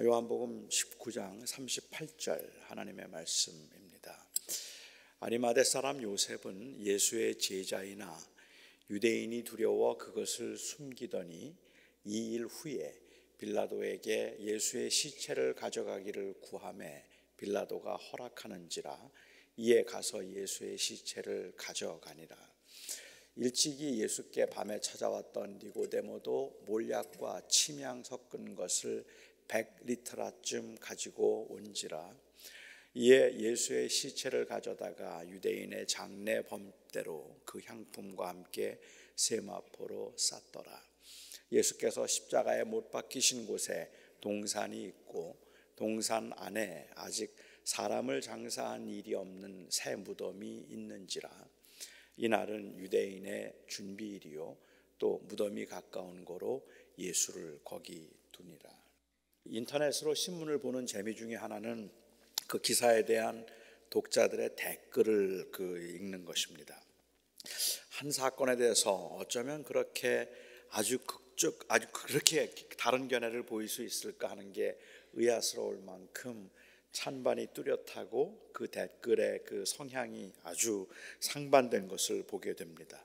요한복음 19장 38절 하나님의 말씀입니다. 아리마대 사람 요셉은 예수의 제자이나 유대인이 두려워 그것을 숨기더니 2일 후에 빌라도에게 예수의 시체를 가져가기를 구하매 빌라도가 허락하는지라 이에 가서 예수의 시체를 가져가니라. 일찍이 예수께 밤에 찾아왔던 니고데모도 몰약과 침향 섞은 것을 100리터라쯤 가지고 온지라. 이에 예수의 시체를 가져다가 유대인의 장례 범대로 그 향품과 함께 세마포로 쌌더라. 예수께서 십자가에 못 박히신 곳에 동산이 있고 동산 안에 아직 사람을 장사한 일이 없는 새 무덤이 있는지라. 이날은 유대인의 준비일이요 또 무덤이 가까운 고로 예수를 거기 두니라. 인터넷으로 신문을 보는 재미 중에 하나는 그 기사에 대한 독자들의 댓글을 읽는 것입니다. 한 사건에 대해서 어쩌면 그렇게 아주 그렇게 다른 견해를 보일 수 있을까 하는 게 의아스러울 만큼 찬반이 뚜렷하고 그 댓글의 그 성향이 아주 상반된 것을 보게 됩니다.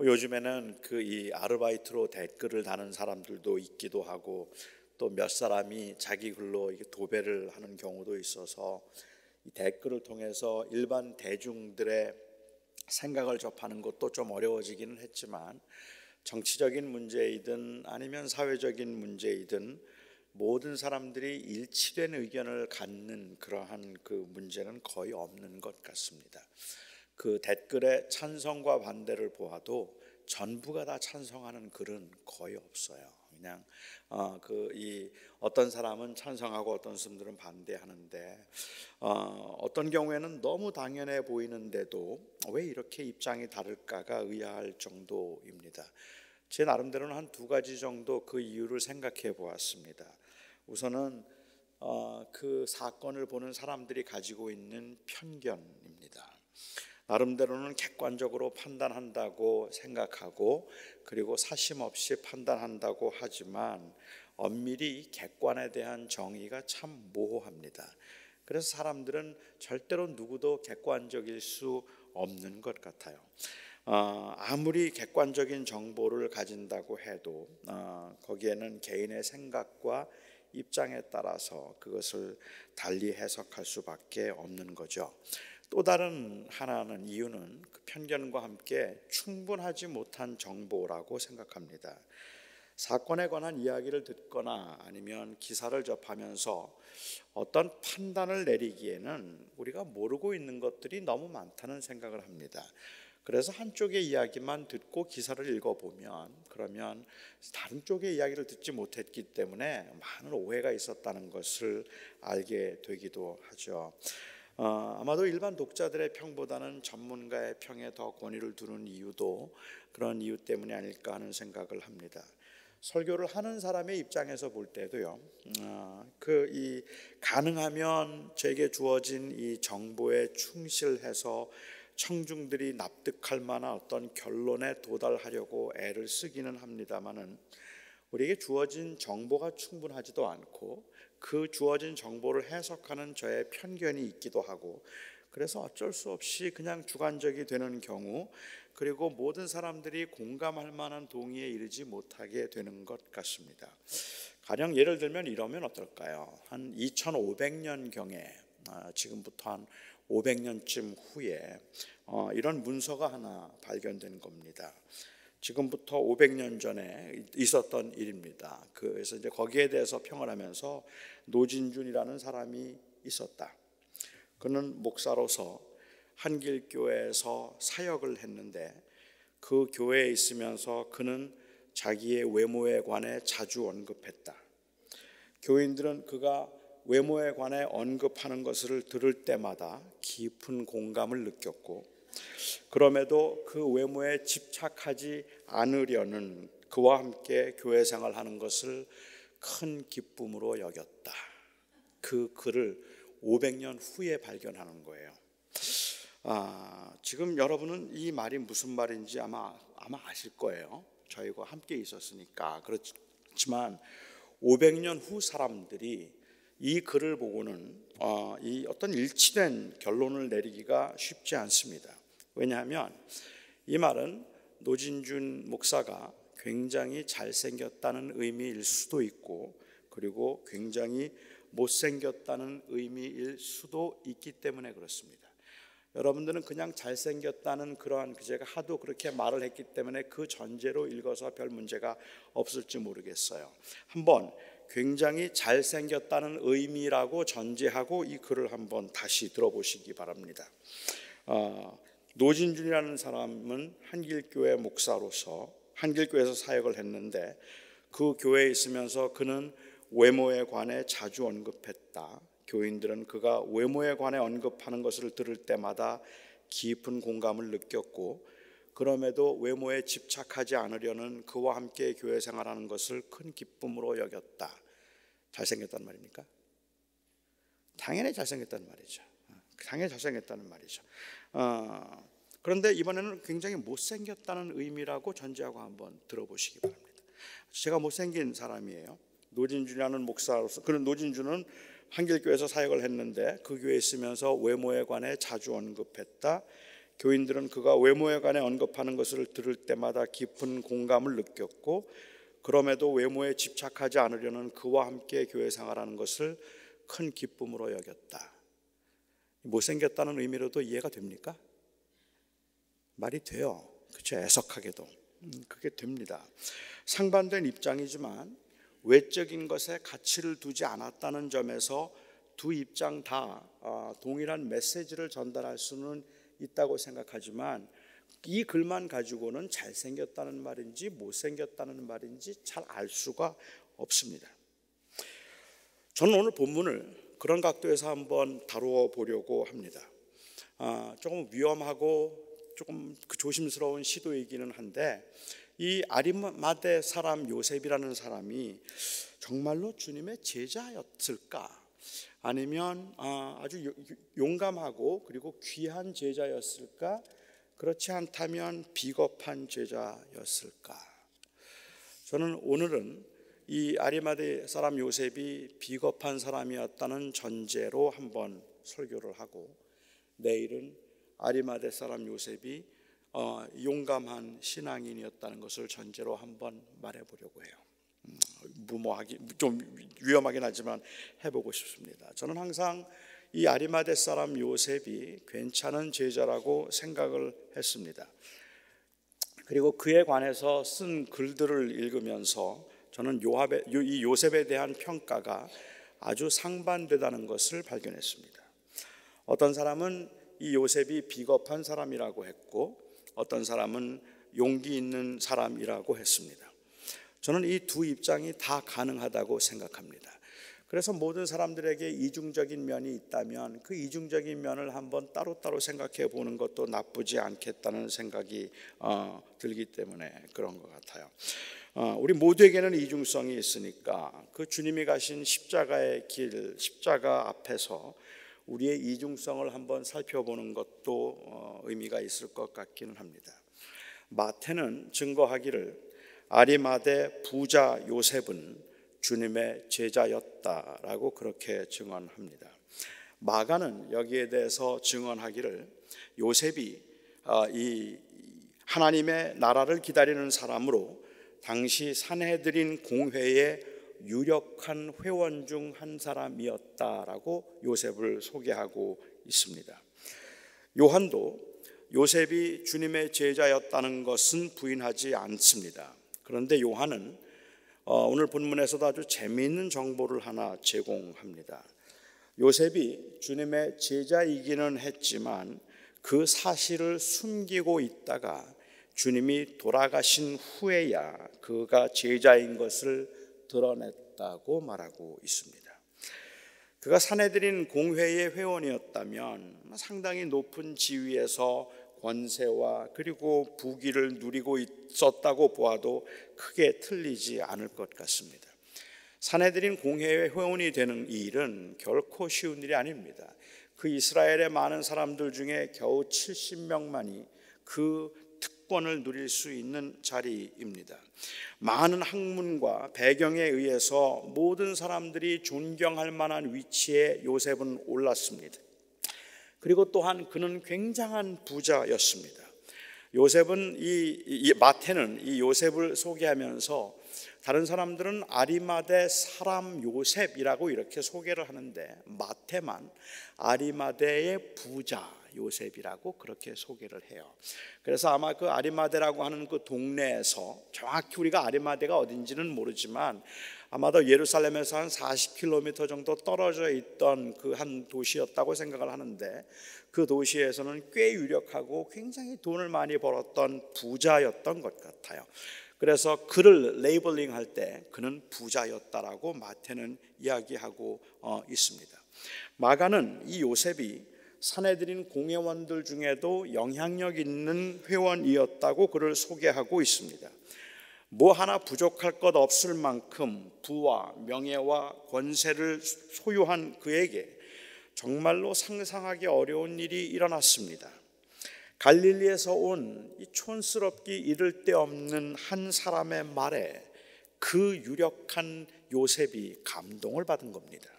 요즘에는 이 아르바이트로 댓글을 다는 사람들도 있기도 하고 또 몇 사람이 자기 글로 도배를 하는 경우도 있어서 이 댓글을 통해서 일반 대중들의 생각을 접하는 것도 좀 어려워지기는 했지만 정치적인 문제이든 아니면 사회적인 문제이든 모든 사람들이 일치된 의견을 갖는 그러한 그 문제는 거의 없는 것 같습니다. 그 댓글의 찬성과 반대를 보아도 전부가 다 찬성하는 글은 거의 없어요. 그냥 어떤 사람은 찬성하고 어떤 사람들은 반대하는데 어떤 경우에는 너무 당연해 보이는데도 왜 이렇게 입장이 다를까가 의아할 정도입니다. 제 나름대로는 한 두 가지 정도 그 이유를 생각해 보았습니다. 우선은 그 사건을 보는 사람들이 가지고 있는 편견입니다. 나름대로는 객관적으로 판단한다고 생각하고 그리고 사심 없이 판단한다고 하지만 엄밀히 객관에 대한 정의가 참 모호합니다. 그래서 사람들은 절대로 누구도 객관적일 수 없는 것 같아요. 아무리 객관적인 정보를 가진다고 해도 거기에는 개인의 생각과 입장에 따라서 그것을 달리 해석할 수밖에 없는 거죠. 또 다른 하나는 이유는 그 편견과 함께 충분하지 못한 정보라고 생각합니다. 사건에 관한 이야기를 듣거나 아니면 기사를 접하면서 어떤 판단을 내리기에는 우리가 모르고 있는 것들이 너무 많다는 생각을 합니다. 그래서 한쪽의 이야기만 듣고 기사를 읽어보면 그러면 다른 쪽의 이야기를 듣지 못했기 때문에 많은 오해가 있었다는 것을 알게 되기도 하죠. 아마도 일반 독자들의 평보다는 전문가의 평에 더 권위를 두는 이유도 그런 이유 때문이 아닐까 하는 생각을 합니다. 설교를 하는 사람의 입장에서 볼 때도요, 가능하면 제게 주어진 이 정보에 충실해서 청중들이 납득할 만한 어떤 결론에 도달하려고 애를 쓰기는 합니다만은 우리에게 주어진 정보가 충분하지도 않고 그 주어진 정보를 해석하는 저의 편견이 있기도 하고 그래서 어쩔 수 없이 그냥 주관적이 되는 경우 그리고 모든 사람들이 공감할 만한 동의에 이르지 못하게 되는 것 같습니다. 가령 예를 들면 이러면 어떨까요? 한 2500년경에 지금부터 한 500년쯤 후에 이런 문서가 하나 발견된 겁니다. 지금부터 500년 전에 있었던 일입니다. 그래서 이제 거기에 대해서 평을 하면서 노진준이라는 사람이 있었다. 그는 목사로서 한길교회에서 사역을 했는데 그 교회에 있으면서 그는 자기의 외모에 관해 자주 언급했다. 교인들은 그가 외모에 관해 언급하는 것을 들을 때마다 깊은 공감을 느꼈고 그럼에도 그 외모에 집착하지 않으려는 그와 함께 교회 생활하는 것을 큰 기쁨으로 여겼다. 그 글을 500년 후에 발견하는 거예요. 지금 여러분은 이 말이 무슨 말인지 아마 아실 거예요. 저희가 함께 있었으니까. 그렇지만 500년 후 사람들이 이 글을 보고는 이 어떤 일치된 결론을 내리기가 쉽지 않습니다. 왜냐하면 이 말은 노진준 목사가 굉장히 잘생겼다는 의미일 수도 있고, 그리고 굉장히 못생겼다는 의미일 수도 있기 때문에 그렇습니다. 여러분들은 그냥 잘생겼다는 그러한 제가 하도 그렇게 말을 했기 때문에 그 전제로 읽어서 별 문제가 없을지 모르겠어요. 한번 굉장히 잘생겼다는 의미라고 전제하고 이 글을 한번 다시 들어보시기 바랍니다. 노진준이라는 사람은 한길교회 목사로서 한길교회에서 사역을 했는데, 그 교회에 있으면서 그는 외모에 관해 자주 언급했다. 교인들은 그가 외모에 관해 언급하는 것을 들을 때마다 깊은 공감을 느꼈고, 그럼에도 외모에 집착하지 않으려는 그와 함께 교회 생활하는 것을 큰 기쁨으로 여겼다. 잘생겼단 말입니까? 당연히 잘생겼다는 말이죠. 당연히 잘생겼다는 말이죠. 그런데 이번에는 굉장히 못생겼다는 의미라고 전제하고 한번 들어보시기 바랍니다. 제가 못생긴 사람이에요. 노진준이라는 목사로서, 그런 노진준은 한길교회에서 사역을 했는데 그 교회에 있으면서 외모에 관해 자주 언급했다. 교인들은 그가 외모에 관해 언급하는 것을 들을 때마다 깊은 공감을 느꼈고, 그럼에도 외모에 집착하지 않으려는 그와 함께 교회 생활하는 것을 큰 기쁨으로 여겼다. 못생겼다는 의미로도 이해가 됩니까? 말이 돼요. 그렇죠? 애석하게도 그게 됩니다. 상반된 입장이지만 외적인 것에 가치를 두지 않았다는 점에서 두 입장 다 동일한 메시지를 전달할 수는 있다고 생각하지만, 이 글만 가지고는 잘생겼다는 말인지 못생겼다는 말인지 잘 알 수가 없습니다. 저는 오늘 본문을 그런 각도에서 한번 다루어 보려고 합니다. 조금 위험하고 조금 조심스러운 시도이기는 한데, 이 아리마대 사람 요셉이라는 사람이 정말로 주님의 제자였을까? 아니면 아주 용감하고 그리고 귀한 제자였을까? 그렇지 않다면 비겁한 제자였을까? 저는 오늘은 이 아리마대 사람 요셉이 비겁한 사람이었다는 전제로 한번 설교를 하고, 내일은 아리마대 사람 요셉이 용감한 신앙인이었다는 것을 전제로 한번 말해보려고 해요. 무모하기 좀 위험하긴 하지만 해보고 싶습니다. 저는 항상 이 아리마대 사람 요셉이 괜찮은 제자라고 생각을 했습니다. 그리고 그에 관해서 쓴 글들을 읽으면서 저는 이 요셉에 대한 평가가 아주 상반되다는 것을 발견했습니다. 어떤 사람은 이 요셉이 비겁한 사람이라고 했고, 어떤 사람은 용기 있는 사람이라고 했습니다. 저는 이 두 입장이 다 가능하다고 생각합니다. 그래서 모든 사람들에게 이중적인 면이 있다면 그 이중적인 면을 한번 따로따로 생각해 보는 것도 나쁘지 않겠다는 생각이 들기 때문에 그런 것 같아요. 우리 모두에게는 이중성이 있으니까 그 주님이 가신 십자가의 길, 십자가 앞에서 우리의 이중성을 한번 살펴보는 것도 의미가 있을 것 같기는 합니다. 마태는 증거하기를 아리마대 부자 요셉은 주님의 제자였다라고 그렇게 증언합니다. 마가는 여기에 대해서 증언하기를 요셉이 이 하나님의 나라를 기다리는 사람으로 당시 산헤드린 공회의 유력한 회원 중 한 사람이었다라고 요셉을 소개하고 있습니다. 요한도 요셉이 주님의 제자였다는 것은 부인하지 않습니다. 그런데 요한은 오늘 본문에서도 아주 재미있는 정보를 하나 제공합니다. 요셉이 주님의 제자이기는 했지만 그 사실을 숨기고 있다가 주님이 돌아가신 후에야 그가 제자인 것을 드러냈다고 말하고 있습니다. 그가 산헤드린 공회의 회원이었다면 상당히 높은 지위에서 권세와 그리고 부귀를 누리고 있었다고 보아도 크게 틀리지 않을 것 같습니다. 산헤드린 공회의 회원이 되는 이 일은 결코 쉬운 일이 아닙니다. 그 이스라엘의 많은 사람들 중에 겨우 70명만이 그 특권을 누릴 수 있는 자리입니다. 많은 학문과 배경에 의해서 모든 사람들이 존경할 만한 위치에 요셉은 올랐습니다. 그리고 또한 그는 굉장한 부자였습니다. 요셉은 마태는 이 요셉을 소개하면서 다른 사람들은 아리마대 사람 요셉이라고 이렇게 소개를 하는데 마태만 아리마대의 부자 요셉이라고 그렇게 소개를 해요. 그래서 아마 그 아리마대라고 하는 그 동네에서 정확히 우리가 아리마대가 어딘지는 모르지만 아마도 예루살렘에서 한 40km 정도 떨어져 있던 그 한 도시였다고 생각을 하는데 그 도시에서는 꽤 유력하고 굉장히 돈을 많이 벌었던 부자였던 것 같아요. 그래서 그를 레이블링 할 때 그는 부자였다라고 마태는 이야기하고 있습니다. 마가는 이 요셉이 사내들인 공회원들 중에도 영향력 있는 회원이었다고 그를 소개하고 있습니다. 뭐 하나 부족할 것 없을 만큼 부와 명예와 권세를 소유한 그에게 정말로 상상하기 어려운 일이 일어났습니다. 갈릴리에서 온 이 촌스럽기 이를 데 없는 한 사람의 말에 그 유력한 요셉이 감동을 받은 겁니다.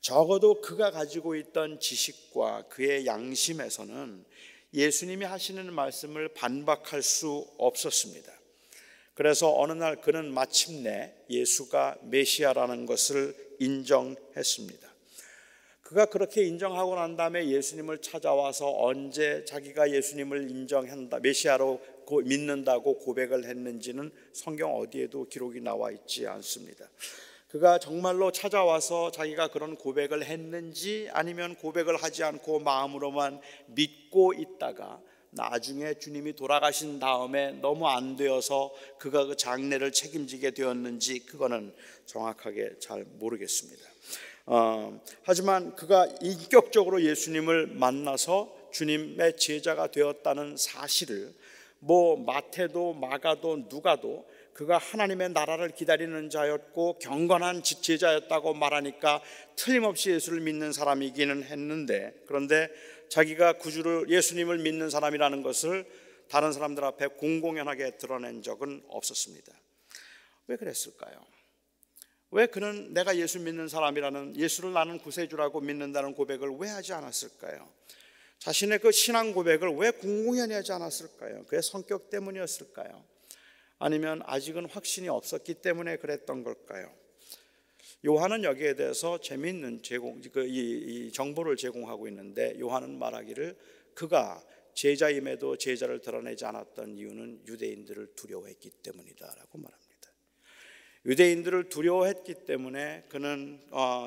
적어도 그가 가지고 있던 지식과 그의 양심에서는 예수님이 하시는 말씀을 반박할 수 없었습니다. 그래서 어느 날 그는 마침내 예수가 메시아라는 것을 인정했습니다. 그가 그렇게 인정하고 난 다음에 예수님을 찾아와서 언제 자기가 예수님을 인정한다, 메시아로 믿는다고 고백을 했는지는 성경 어디에도 기록이 나와 있지 않습니다. 그가 정말로 찾아와서 자기가 그런 고백을 했는지 아니면 고백을 하지 않고 마음으로만 믿고 있다가 나중에 주님이 돌아가신 다음에 너무 안 되어서 그가 그 장례를 책임지게 되었는지 그거는 정확하게 잘 모르겠습니다. 하지만 그가 인격적으로 예수님을 만나서 주님의 제자가 되었다는 사실을 뭐 마태도 마가도 누가도 그가 하나님의 나라를 기다리는 자였고 경건한 제자였다고 말하니까 틀림없이 예수를 믿는 사람이기는 했는데, 그런데 자기가 구주를 예수님을 믿는 사람이라는 것을 다른 사람들 앞에 공공연하게 드러낸 적은 없었습니다. 왜 그랬을까요? 왜 그는 내가 예수 믿는 사람이라는, 예수를 나는 구세주라고 믿는다는 고백을 왜 하지 않았을까요? 자신의 그 신앙 고백을 왜 공공연히 하지 않았을까요? 그의 성격 때문이었을까요? 아니면 아직은 확신이 없었기 때문에 그랬던 걸까요? 요한은 여기에 대해서 재미있는 이 정보를 제공하고 있는데, 요한은 말하기를 그가 제자임에도 제자를 드러내지 않았던 이유는 유대인들을 두려워했기 때문이다라고 말합니다. 유대인들을 두려워했기 때문에 그는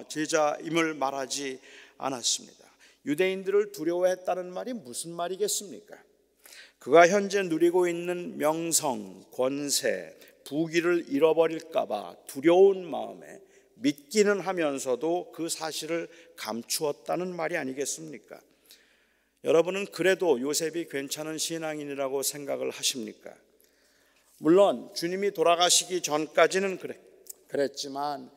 제자임을 말하지 않았습니다. 유대인들을 두려워했다는 말이 무슨 말이겠습니까? 그가 현재 누리고 있는 명성, 권세, 부귀를 잃어버릴까 봐 두려운 마음에 믿기는 하면서도 그 사실을 감추었다는 말이 아니겠습니까? 여러분은 그래도 요셉이 괜찮은 신앙인이라고 생각을 하십니까? 물론 주님이 돌아가시기 전까지는 그랬지만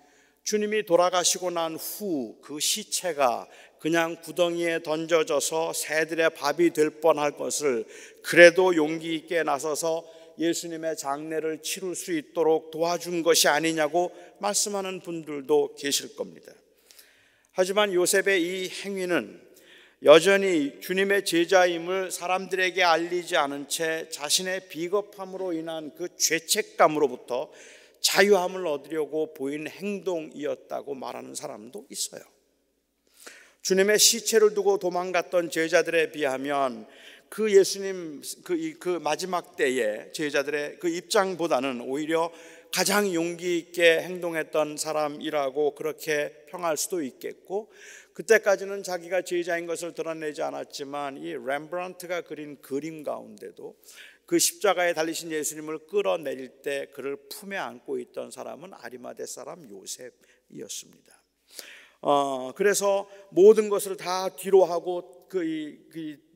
주님이 돌아가시고 난 후 그 시체가 그냥 구덩이에 던져져서 새들의 밥이 될 뻔할 것을 그래도 용기 있게 나서서 예수님의 장례를 치룰 수 있도록 도와준 것이 아니냐고 말씀하는 분들도 계실 겁니다. 하지만 요셉의 이 행위는 여전히 주님의 제자임을 사람들에게 알리지 않은 채 자신의 비겁함으로 인한 그 죄책감으로부터 자유함을 얻으려고 보인 행동이었다고 말하는 사람도 있어요. 주님의 시체를 두고 도망갔던 제자들에 비하면 그 예수님 그 마지막 때의 제자들의 그 입장보다는 오히려 가장 용기 있게 행동했던 사람이라고 그렇게 평할 수도 있겠고, 그때까지는 자기가 제자인 것을 드러내지 않았지만 이 렘브란트가 그린 그림 가운데도 그 십자가에 달리신 예수님을 끌어내릴 때 그를 품에 안고 있던 사람은 아리마대 사람 요셉이었습니다. 그래서 모든 것을 다 뒤로 하고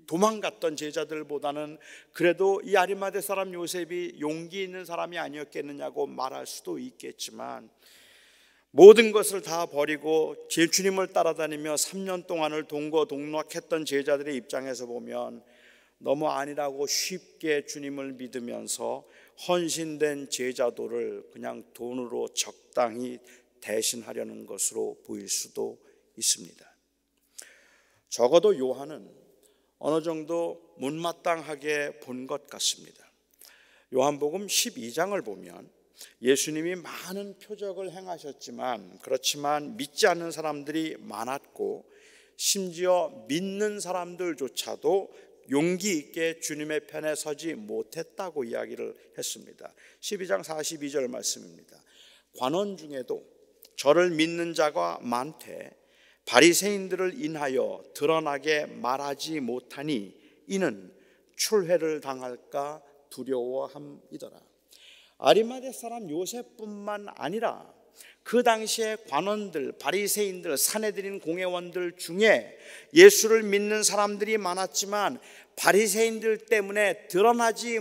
도망갔던 제자들보다는 그래도 이 아리마대 사람 요셉이 용기 있는 사람이 아니었겠느냐고 말할 수도 있겠지만, 모든 것을 다 버리고 주님을 따라다니며 3년 동안을 동거동락했던 제자들의 입장에서 보면 너무 아니라고 쉽게 주님을 믿으면서 헌신된 제자도를 그냥 돈으로 적당히 대신하려는 것으로 보일 수도 있습니다. 적어도 요한은 어느 정도 못마땅하게 본 것 같습니다. 요한복음 12장을 보면 예수님이 많은 표적을 행하셨지만 그렇지만 믿지 않는 사람들이 많았고 심지어 믿는 사람들조차도 용기 있게 주님의 편에 서지 못했다고 이야기를 했습니다. 12장 42절 말씀입니다. 관원 중에도 저를 믿는 자가 많되 바리새인들을 인하여 드러나게 말하지 못하니 이는 출회를 당할까 두려워함이더라. 아리마대 사람 요셉뿐만 아니라 그 당시에 관원들, 바리새인들, 사내들인 공회원들 중에 예수를 믿는 사람들이 많았지만 바리새인들 때문에 드러나게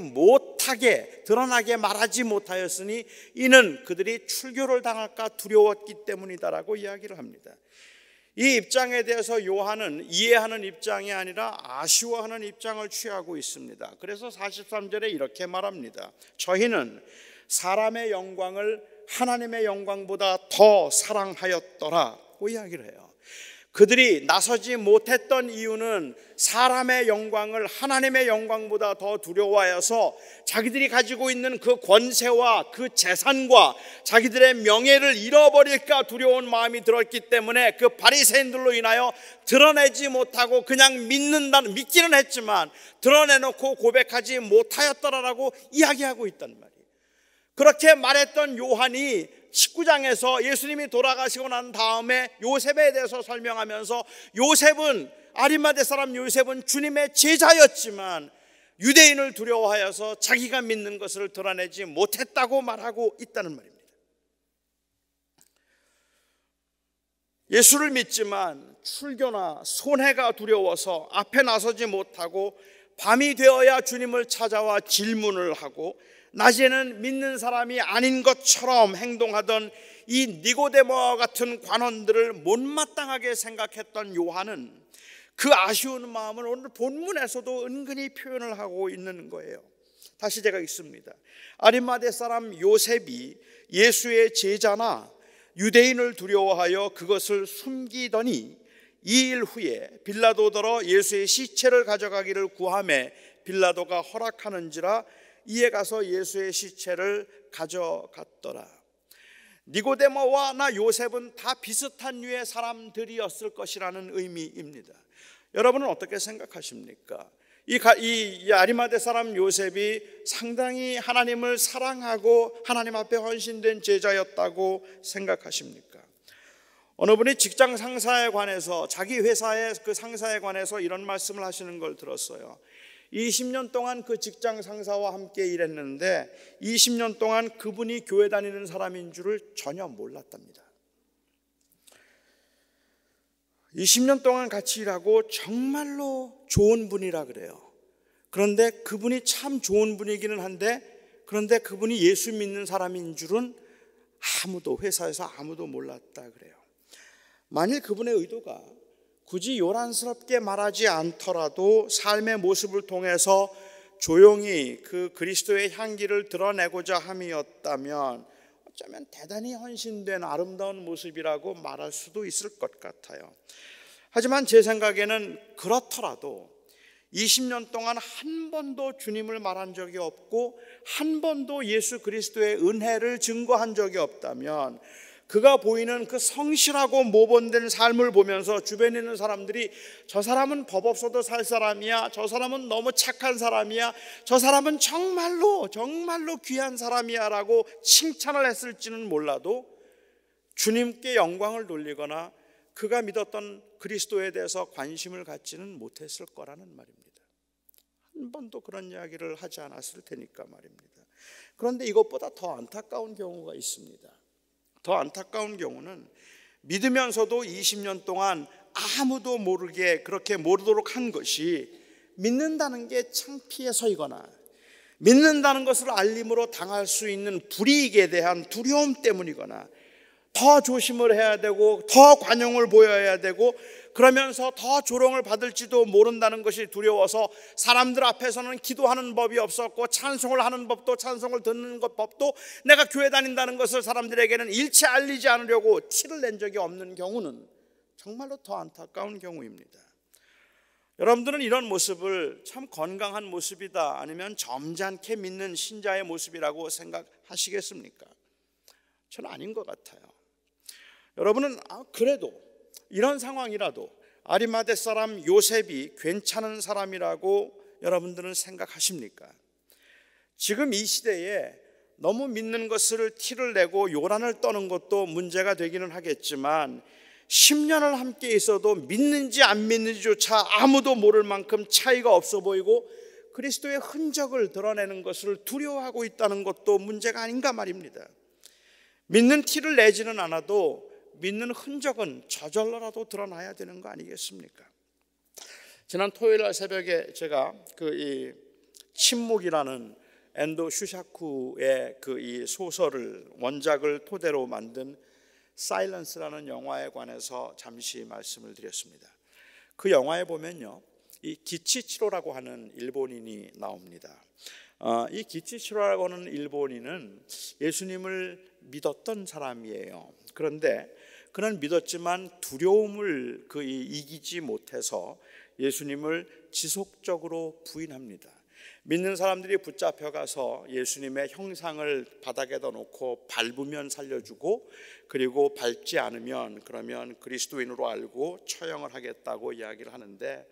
말하지 못하였으니 이는 그들이 출교를 당할까 두려웠기 때문이다라고 이야기를 합니다. 이 입장에 대해서 요한은 이해하는 입장이 아니라 아쉬워하는 입장을 취하고 있습니다. 그래서 43절에 이렇게 말합니다. 저희는 사람의 영광을 하나님의 영광보다 더 사랑하였더라고 이야기를 해요. 그들이 나서지 못했던 이유는 사람의 영광을 하나님의 영광보다 더 두려워하여서 자기들이 가지고 있는 그 권세와 그 재산과 자기들의 명예를 잃어버릴까 두려운 마음이 들었기 때문에 그 바리새인들로 인하여 드러내지 못하고 그냥 믿기는 했지만 드러내놓고 고백하지 못하였더라라고 이야기하고 있단 말이에요. 그렇게 말했던 요한이 19장에서 예수님이 돌아가시고 난 다음에 요셉에 대해서 설명하면서 아리마대 사람 요셉은 주님의 제자였지만 유대인을 두려워하여서 자기가 믿는 것을 드러내지 못했다고 말하고 있다는 말입니다. 예수를 믿지만 출교나 손해가 두려워서 앞에 나서지 못하고 밤이 되어야 주님을 찾아와 질문을 하고 낮에는 믿는 사람이 아닌 것처럼 행동하던 이 니고데모와 같은 관원들을 못마땅하게 생각했던 요한은 그 아쉬운 마음을 오늘 본문에서도 은근히 표현을 하고 있는 거예요. 다시 제가 읽습니다. 아리마대 사람 요셉이 예수의 제자나 유대인을 두려워하여 그것을 숨기더니 2일 후에 빌라도더러 예수의 시체를 가져가기를 구하매 빌라도가 허락하는지라 이에 가서 예수의 시체를 가져갔더라. 니고데모와 요셉은 다 비슷한 류의 사람들이었을 것이라는 의미입니다. 여러분은 어떻게 생각하십니까? 이 아리마대 사람 요셉이 상당히 하나님을 사랑하고 하나님 앞에 헌신된 제자였다고 생각하십니까? 어느 분이 직장 상사에 관해서 자기 회사의 그 상사에 관해서 이런 말씀을 하시는 걸 들었어요. 20년 동안 그 직장 상사와 함께 일했는데 20년 동안 그분이 교회 다니는 사람인 줄을 전혀 몰랐답니다. 20년 동안 같이 일하고 정말로 좋은 분이라 그래요. 그런데 그분이 참 좋은 분이기는 한데 그런데 그분이 예수 믿는 사람인 줄은 회사에서 아무도 몰랐다 그래요. 만일 그분의 의도가 굳이 요란스럽게 말하지 않더라도 삶의 모습을 통해서 조용히 그 그리스도의 향기를 드러내고자 함이었다면 어쩌면 대단히 헌신된 아름다운 모습이라고 말할 수도 있을 것 같아요. 하지만 제 생각에는 그렇더라도 20년 동안 한 번도 주님을 말한 적이 없고 한 번도 예수 그리스도의 은혜를 증거한 적이 없다면 그가 보이는 그 성실하고 모범된 삶을 보면서 주변에 있는 사람들이 저 사람은 법 없어도 살 사람이야, 저 사람은 너무 착한 사람이야, 저 사람은 정말로 귀한 사람이야 라고 칭찬을 했을지는 몰라도 주님께 영광을 돌리거나 그가 믿었던 그리스도에 대해서 관심을 갖지는 못했을 거라는 말입니다. 한 번도 그런 이야기를 하지 않았을 테니까 말입니다. 그런데 이것보다 더 안타까운 경우가 있습니다. 더 안타까운 경우는 믿으면서도 20년 동안 아무도 모르게 그렇게 모르도록 한 것이 믿는다는 게 창피해서이거나 믿는다는 것을 알림으로 당할 수 있는 불이익에 대한 두려움 때문이거나 더 조심을 해야 되고 더 관용을 보여야 되고 그러면서 더 조롱을 받을지도 모른다는 것이 두려워서 사람들 앞에서는 기도하는 법이 없었고 찬송을 하는 법도 찬송을 듣는 법도 내가 교회 다닌다는 것을 사람들에게는 일체 알리지 않으려고 티를 낸 적이 없는 경우는 정말로 더 안타까운 경우입니다. 여러분들은 이런 모습을 참 건강한 모습이다 아니면 점잖게 믿는 신자의 모습이라고 생각하시겠습니까? 저는 아닌 것 같아요. 여러분은 그래도 이런 상황이라도 아리마대 사람 요셉이 괜찮은 사람이라고 여러분들은 생각하십니까? 지금 이 시대에 너무 믿는 것을 티를 내고 요란을 떠는 것도 문제가 되기는 하겠지만 10년을 함께 있어도 믿는지 안 믿는지조차 아무도 모를 만큼 차이가 없어 보이고 그리스도의 흔적을 드러내는 것을 두려워하고 있다는 것도 문제가 아닌가 말입니다. 믿는 티를 내지는 않아도 믿는 흔적은 저절로라도 드러나야 되는 거 아니겠습니까? 지난 토요일 날 새벽에 제가 이 침묵이라는 엔도 슈샤쿠의 이 소설을 원작을 토대로 만든 사일런스라는 영화에 관해서 잠시 말씀을 드렸습니다. 그 영화에 보면요, 이 기치치로라고 하는 일본인이 나옵니다. 이 기치치로라고 하는 일본인은 예수님을 믿었던 사람이에요. 그런데 그는 믿었지만 두려움을 이기지 못해서 예수님을 지속적으로 부인합니다. 믿는 사람들이 붙잡혀가서 예수님의 형상을 바닥에다 놓고 밟으면 살려주고 그리고 밟지 않으면 그러면 그리스도인으로 알고 처형을 하겠다고 이야기를 하는데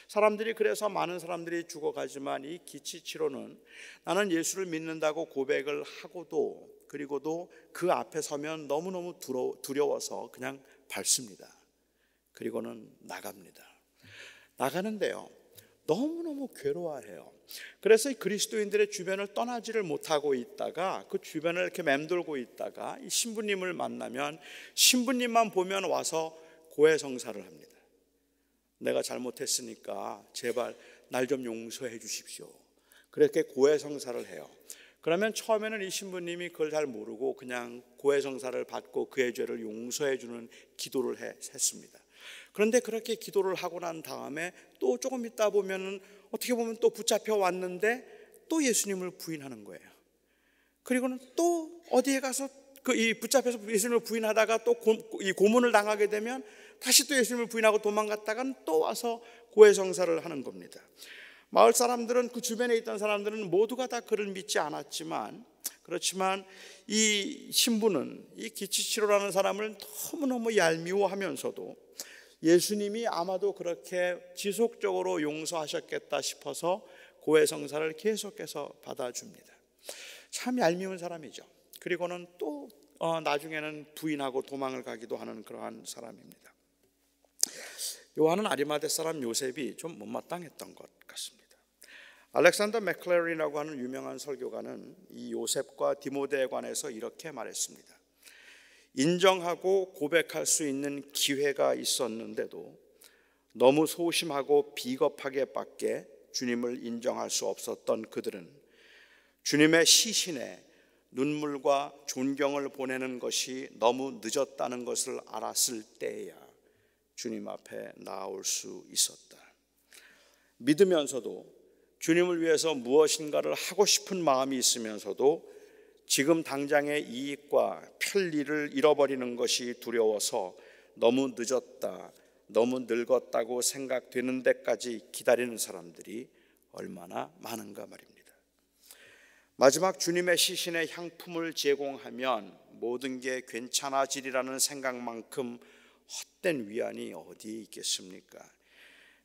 사람들이 그래서 많은 사람들이 죽어가지만 이 기치치로는 나는 예수를 믿는다고 고백을 하고도 그리고도 그 앞에 서면 너무너무 두려워서 그냥 밟습니다. 그리고는 나갑니다. 나가는데요, 너무너무 괴로워해요. 그래서 그리스도인들의 주변을 떠나지를 못하고 있다가 그 주변을 이렇게 맴돌고 있다가 이 신부님을 만나면 신부님만 보면 와서 고해성사를 합니다. 내가 잘못했으니까 제발 날 좀 용서해 주십시오. 그렇게 고해성사를 해요. 그러면 처음에는 이 신부님이 그걸 잘 모르고 그냥 고해성사를 받고 그의 죄를 용서해 주는 기도를 했습니다. 그런데 그렇게 기도를 하고 난 다음에 또 조금 있다 보면은 어떻게 보면 또 붙잡혀 왔는데 또 예수님을 부인하는 거예요. 그리고는 또 어디에 가서 이 붙잡혀서 예수님을 부인하다가 또 이 고문을 당하게 되면 다시 또 예수님을 부인하고 도망갔다가는 또 와서 고해성사를 하는 겁니다. 마을 사람들은 그 주변에 있던 사람들은 모두가 다 그를 믿지 않았지만 그렇지만 이 신부는 이 기치치로라는 사람을 너무너무 얄미워하면서도 예수님이 아마도 그렇게 지속적으로 용서하셨겠다 싶어서 고해성사를 계속해서 받아줍니다. 참 얄미운 사람이죠. 그리고는 또 나중에는 부인하고 도망을 가기도 하는 그러한 사람입니다. 요한은 아리마대 사람 요셉이 좀 못마땅했던 것 같습니다. 알렉산더 맥클레린이라고 하는 유명한 설교가는 이 요셉과 디모데에 관해서 이렇게 말했습니다. 인정하고 고백할 수 있는 기회가 있었는데도 너무 소심하고 비겁하게밖에 주님을 인정할 수 없었던 그들은 주님의 시신에 눈물과 존경을 보내는 것이 너무 늦었다는 것을 알았을 때에야 주님 앞에 나아올 수 있었다. 믿으면서도 주님을 위해서 무엇인가를 하고 싶은 마음이 있으면서도 지금 당장의 이익과 편리를 잃어버리는 것이 두려워서 너무 늦었다, 너무 늙었다고 생각되는 데까지 기다리는 사람들이 얼마나 많은가 말입니다. 마지막 주님의 시신에 향품을 제공하면 모든 게 괜찮아지리라는 생각만큼 헛된 위안이 어디에 있겠습니까?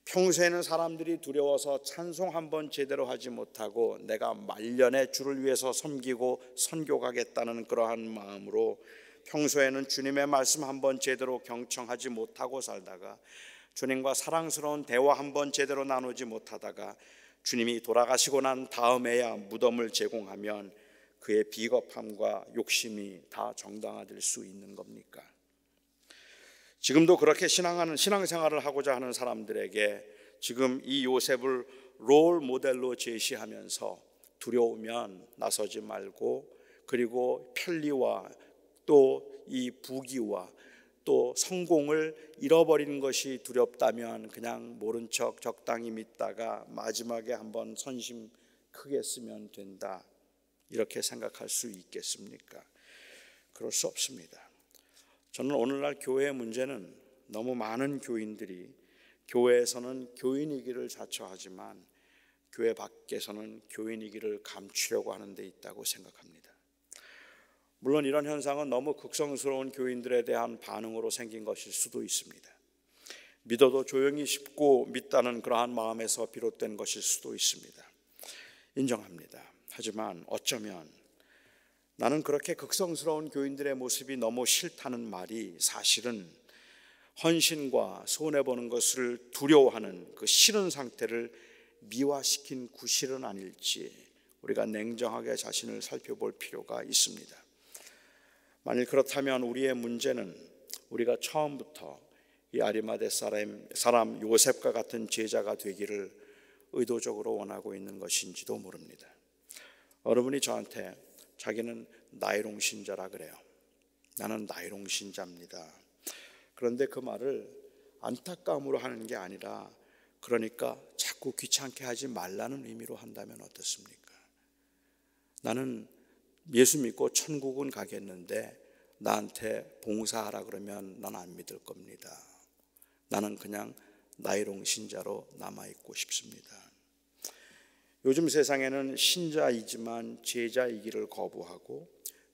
평소에는 사람들이 두려워서 찬송 한번 제대로 하지 못하고 내가 말년에 주를 위해서 섬기고 선교가겠다는 그러한 마음으로 평소에는 주님의 말씀 한번 제대로 경청하지 못하고 살다가 주님과 사랑스러운 대화 한번 제대로 나누지 못하다가 주님이 돌아가시고 난 다음에야 무덤을 제공하면 그의 비겁함과 욕심이 다 정당화될 수 있는 겁니까? 지금도 그렇게 신앙생활을 하고자 하는 사람들에게 지금 이 요셉을 롤 모델로 제시하면서 두려우면 나서지 말고 그리고 편리와 또 이 부귀와 또 성공을 잃어버리는 것이 두렵다면 그냥 모른 척 적당히 믿다가 마지막에 한번 선심 크게 쓰면 된다, 이렇게 생각할 수 있겠습니까? 그럴 수 없습니다. 저는 오늘날 교회의 문제는 너무 많은 교인들이 교회에서는 교인이기를 자처하지만 교회 밖에서는 교인이기를 감추려고 하는 데 있다고 생각합니다. 물론 이런 현상은 너무 극성스러운 교인들에 대한 반응으로 생긴 것일 수도 있습니다. 믿어도 조용히 씹고 믿다는 그러한 마음에서 비롯된 것일 수도 있습니다. 인정합니다. 하지만 어쩌면 나는 그렇게 극성스러운 교인들의 모습이 너무 싫다는 말이 사실은 헌신과 손해보는 것을 두려워하는 그 싫은 상태를 미화시킨 구실은 아닐지 우리가 냉정하게 자신을 살펴볼 필요가 있습니다. 만일 그렇다면 우리의 문제는 우리가 처음부터 이 아리마대 사람 요셉과 같은 제자가 되기를 의도적으로 원하고 있는 것인지도 모릅니다. 어느 분이 저한테 자기는 나이롱 신자라 그래요. 나는 나이롱 신자입니다. 그런데 그 말을 안타까움으로 하는 게 아니라 그러니까 자꾸 귀찮게 하지 말라는 의미로 한다면 어떻습니까? 나는 예수 믿고 천국은 가겠는데 나한테 봉사하라 그러면 난 안 믿을 겁니다. 나는 그냥 나이롱 신자로 남아있고 싶습니다. 요즘 세상에는 신자이지만 제자이기를 거부하고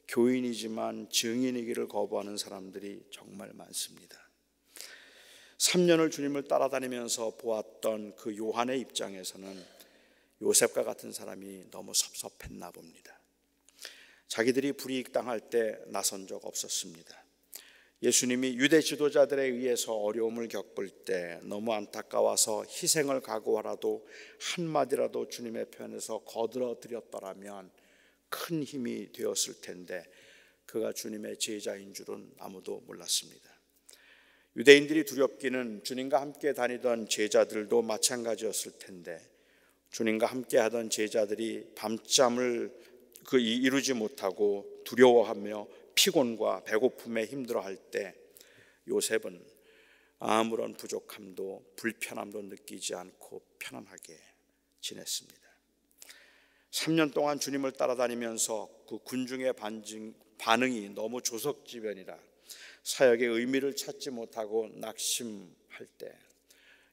교인이지만 증인이기를 거부하는 사람들이 정말 많습니다. 3년을 주님을 따라다니면서 보았던 그 요한의 입장에서는 요셉과 같은 사람이 너무 섭섭했나 봅니다. 자기들이 불이익 당할 때 나선 적 없었습니다. 예수님이 유대 지도자들에 의해서 어려움을 겪을 때 너무 안타까워서 희생을 각오하라도 한마디라도 주님의 편에서 거들어 드렸더라면 큰 힘이 되었을 텐데 그가 주님의 제자인 줄은 아무도 몰랐습니다. 유대인들이 두렵기는 주님과 함께 다니던 제자들도 마찬가지였을 텐데 주님과 함께 하던 제자들이 밤잠을 이루지 못하고 두려워하며 피곤과 배고픔에 힘들어할 때 요셉은 아무런 부족함도 불편함도 느끼지 않고 편안하게 지냈습니다. 3년 동안 주님을 따라다니면서 그 군중의 반응이 너무 조석지변이라 사역의 의미를 찾지 못하고 낙심할 때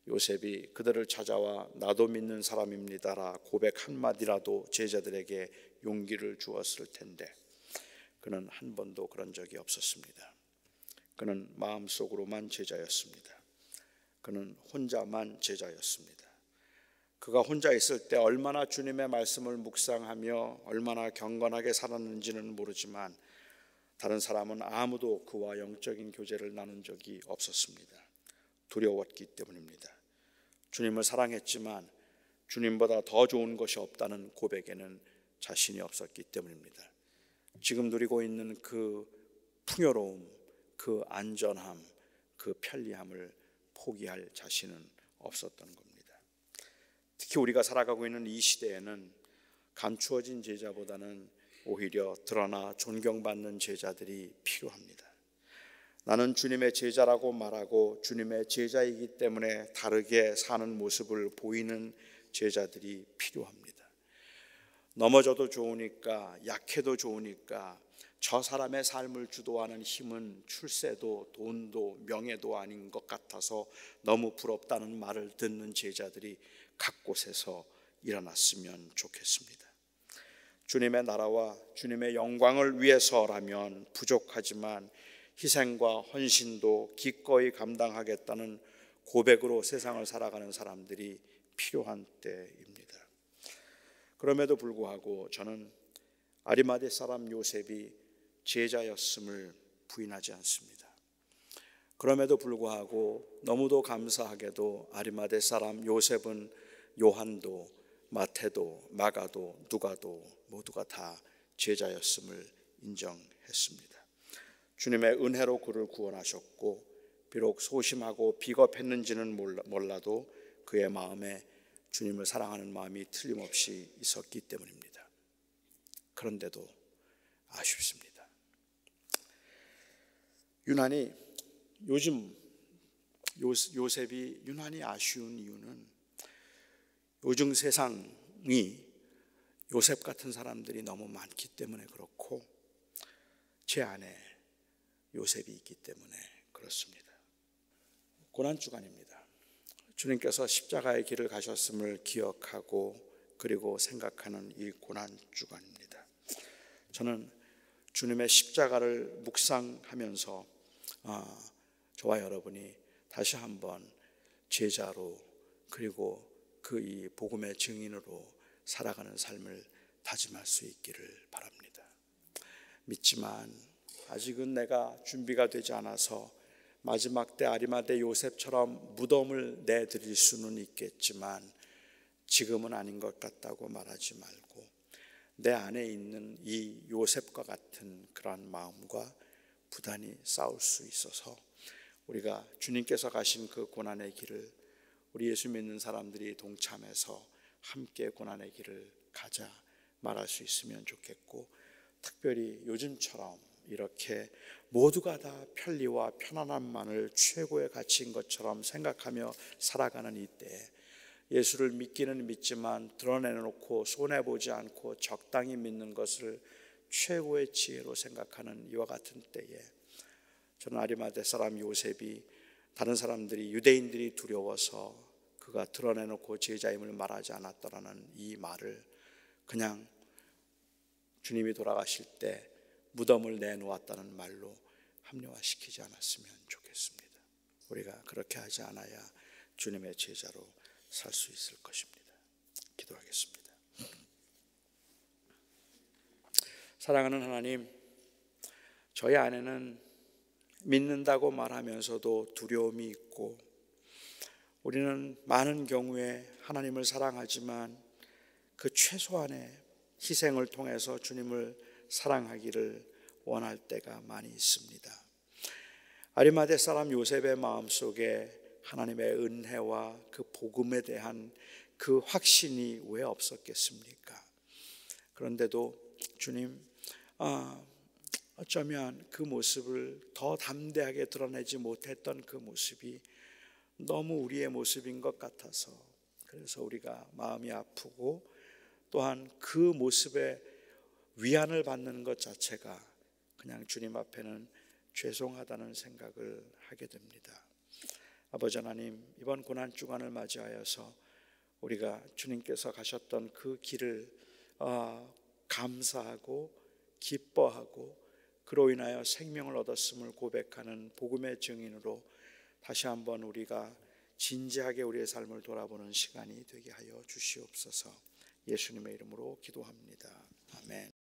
요셉이 그들을 찾아와 나도 믿는 사람입니다라 고백 한마디라도 제자들에게 용기를 주었을 텐데 그는 한 번도 그런 적이 없었습니다. 그는 마음속으로만 제자였습니다. 그는 혼자만 제자였습니다. 그가 혼자 있을 때 얼마나 주님의 말씀을 묵상하며 얼마나 경건하게 살았는지는 모르지만 다른 사람은 아무도 그와 영적인 교제를 나눈 적이 없었습니다. 두려웠기 때문입니다. 주님을 사랑했지만 주님보다 더 좋은 것이 없다는 고백에는 자신이 없었기 때문입니다. 지금 누리고 있는 그 풍요로움, 그 안전함, 그 편리함을 포기할 자신은 없었던 겁니다. 특히 우리가 살아가고 있는 이 시대에는 감추어진 제자보다는 오히려 드러나 존경받는 제자들이 필요합니다. 나는 주님의 제자라고 말하고 주님의 제자이기 때문에 다르게 사는 모습을 보이는 제자들이 필요합니다. 넘어져도 좋으니까, 약해도 좋으니까 저 사람의 삶을 주도하는 힘은 출세도 돈도 명예도 아닌 것 같아서 너무 부럽다는 말을 듣는 제자들이 각 곳에서 일어났으면 좋겠습니다. 주님의 나라와 주님의 영광을 위해서라면 부족하지만 희생과 헌신도 기꺼이 감당하겠다는 고백으로 세상을 살아가는 사람들이 필요한 때입니다. 그럼에도 불구하고 저는 아리마대 사람 요셉이 제자였음을 부인하지 않습니다. 그럼에도 불구하고 너무도 감사하게도 아리마대 사람 요셉은 요한도 마태도 마가도 누가도 모두가 다 제자였음을 인정했습니다. 주님의 은혜로 그를 구원하셨고 비록 소심하고 비겁했는지는 몰라도 그의 마음에 주님을 사랑하는 마음이 틀림없이 있었기 때문입니다. 그런데도 아쉽습니다. 유난히 요즘 요셉이 유난히 아쉬운 이유는 요즘 세상이 요셉 같은 사람들이 너무 많기 때문에 그렇고 제 안에 요셉이 있기 때문에 그렇습니다. 고난주간입니다. 주님께서 십자가의 길을 가셨음을 기억하고 그리고 생각하는 이 고난주간입니다. 저는 주님의 십자가를 묵상하면서 저와 여러분이 다시 한번 제자로 그리고 그 이 복음의 증인으로 살아가는 삶을 다짐할 수 있기를 바랍니다. 믿지만 아직은 내가 준비가 되지 않아서 마지막 때 아리마대 요셉처럼 무덤을 내드릴 수는 있겠지만 지금은 아닌 것 같다고 말하지 말고 내 안에 있는 이 요셉과 같은 그러한 마음과 부단히 싸울 수 있어서 우리가 주님께서 가신 그 고난의 길을 우리 예수 믿는 사람들이 동참해서 함께 고난의 길을 가자 말할 수 있으면 좋겠고, 특별히 요즘처럼 이렇게 모두가 다 편리와 편안함만을 최고의 가치인 것처럼 생각하며 살아가는 이때에 예수를 믿기는 믿지만 드러내놓고 손해보지 않고 적당히 믿는 것을 최고의 지혜로 생각하는 이와 같은 때에 저는 아리마대 사람 요셉이 다른 사람들이 유대인들이 두려워서 그가 드러내놓고 제자임을 말하지 않았다라는 이 말을 그냥 주님이 돌아가실 때 무덤을 내놓았다는 말로 합리화시키지 않았으면 좋겠습니다. 우리가 그렇게 하지 않아야 주님의 제자로 살 수 있을 것입니다. 기도하겠습니다. 사랑하는 하나님, 저희 안에는 믿는다고 말하면서도 두려움이 있고 우리는 많은 경우에 하나님을 사랑하지만 그 최소한의 희생을 통해서 주님을 사랑하기를 원할 때가 많이 있습니다. 아리마대 사람 요셉의 마음속에 하나님의 은혜와 그 복음에 대한 그 확신이 왜 없었겠습니까? 그런데도 주님, 어쩌면 그 모습을 더 담대하게 드러내지 못했던 그 모습이 너무 우리의 모습인 것 같아서 그래서 우리가 마음이 아프고 또한 그 모습에 위안을 받는 것 자체가 그냥 주님 앞에는 죄송하다는 생각을 하게 됩니다. 아버지 하나님, 이번 고난주간을 맞이하여서 우리가 주님께서 가셨던 그 길을 감사하고 기뻐하고 그로 인하여 생명을 얻었음을 고백하는 복음의 증인으로 다시 한번 우리가 진지하게 우리의 삶을 돌아보는 시간이 되게 하여 주시옵소서. 예수님의 이름으로 기도합니다. 아멘.